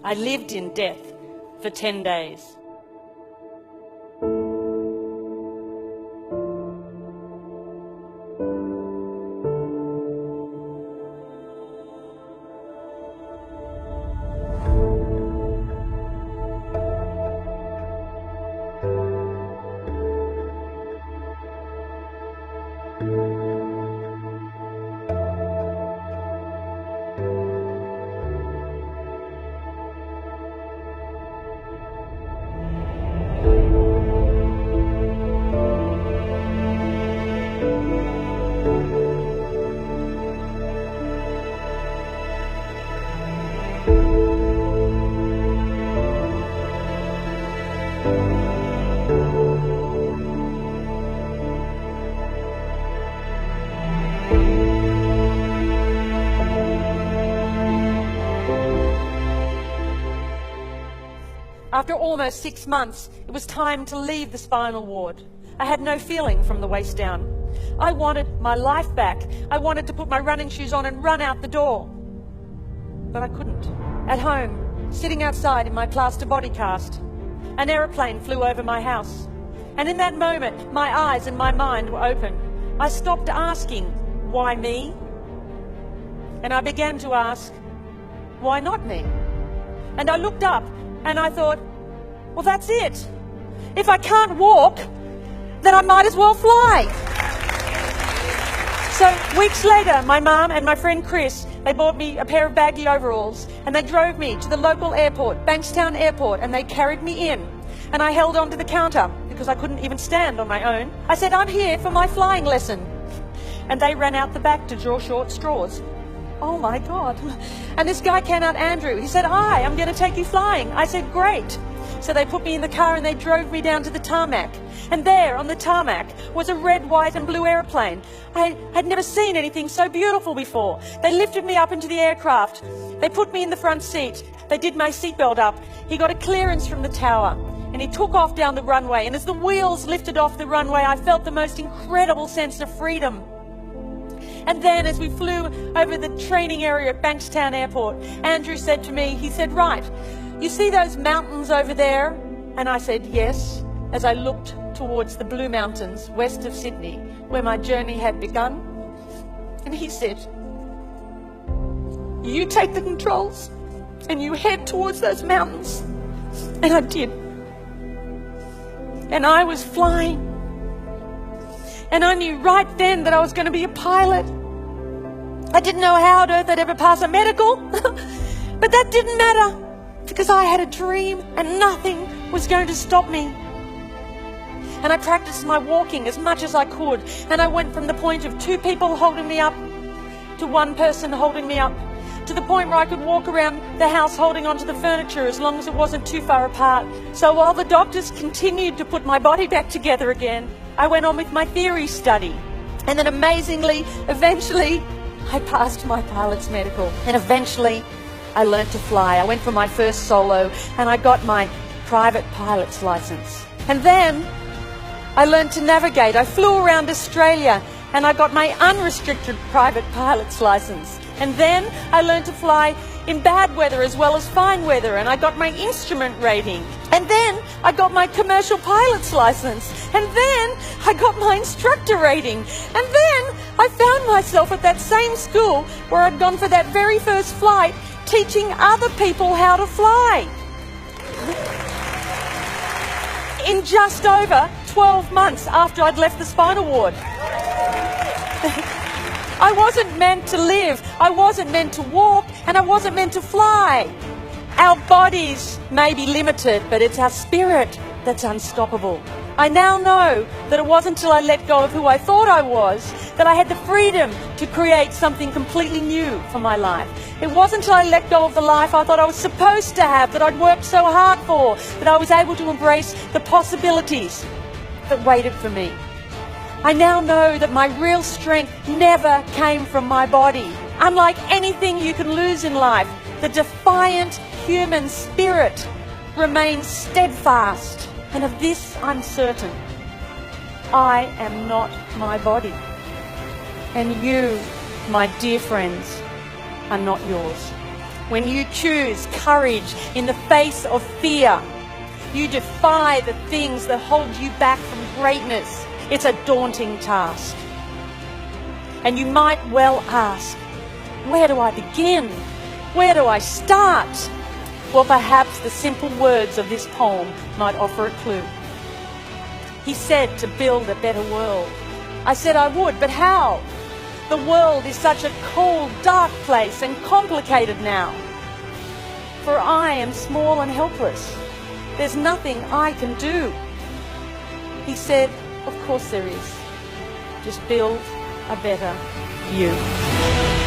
I lived in death for 10 days. After almost 6 months, it was time to leave the spinal ward. I had no feeling from the waist down. I wanted my life back. I wanted to put my running shoes on and run out the door. But I couldn't. At home, sitting outside in my plaster body cast, an aeroplane flew over my house. And in that moment, my eyes and my mind were open. I stopped asking, why me? And I began to ask, why not me? And I looked up and I thought, well, that's it. If I can't walk, then I might as well fly. So weeks later, my mum and my friend Chris, they bought me a pair of baggy overalls and they drove me to the local airport, Bankstown Airport, and they carried me in. And I held onto the counter because I couldn't even stand on my own. I said, I'm here for my flying lesson. And they ran out the back to draw short straws. Oh my God. And this guy came out, Andrew. He said, hi, I'm going to take you flying. I said, great. So they put me in the car and they drove me down to the tarmac. And there on the tarmac was a red, white and blue airplane. I had never seen anything so beautiful before. They lifted me up into the aircraft. They put me in the front seat. They did my seatbelt up. He got a clearance from the tower and he took off down the runway. And as the wheels lifted off the runway, I felt the most incredible sense of freedom. And then as we flew over the training area at Bankstown Airport, Andrew said to me, he said, right, you see those mountains over there? And I said, yes, as I looked towards the Blue Mountains west of Sydney, where my journey had begun. And he said, you take the controls and you head towards those mountains. And I did. And I was flying. And I knew right then that I was going to be a pilot. I didn't know how on earth I'd ever pass a medical, but that didn't matter because I had a dream and nothing was going to stop me. And I practiced my walking as much as I could. And I went from the point of 2 people holding me up to 1 person holding me up, to the point where I could walk around the house holding onto the furniture as long as it wasn't too far apart. So while the doctors continued to put my body back together again, I went on with my theory study. And then amazingly, eventually, I passed my pilot's medical. And eventually, I learnt to fly. I went for my first solo and I got my private pilot's license. And then I learnt to navigate. I flew around Australia and I got my unrestricted private pilot's license. And then I learned to fly in bad weather as well as fine weather, and I got my instrument rating. And then I got my commercial pilot's license. And then I got my instructor rating. And then I found myself at that same school where I'd gone for that very first flight, teaching other people how to fly. In just over 12 months after I'd left the spinal ward. I wasn't meant to live, I wasn't meant to walk, and I wasn't meant to fly. Our bodies may be limited, but it's our spirit that's unstoppable. I now know that it wasn't until I let go of who I thought I was that I had the freedom to create something completely new for my life. It wasn't until I let go of the life I thought I was supposed to have, that I'd worked so hard for, that I was able to embrace the possibilities that waited for me. I now know that my real strength never came from my body. Unlike anything you can lose in life, the defiant human spirit remains steadfast. And of this I'm certain. I am not my body. And you, my dear friends, are not yours. when you choose courage in the face of fear. You defy the things that hold you back from greatness. It's a daunting task. And you might well ask, where do I begin? Where do I start? Well, perhaps the simple words of this poem might offer a clue. He said to build a better world. I said I would, but how? The world is such a cold, dark place and complicated now. For I am small and helpless. There's nothing I can do. He said, of course there is. Just build a better you.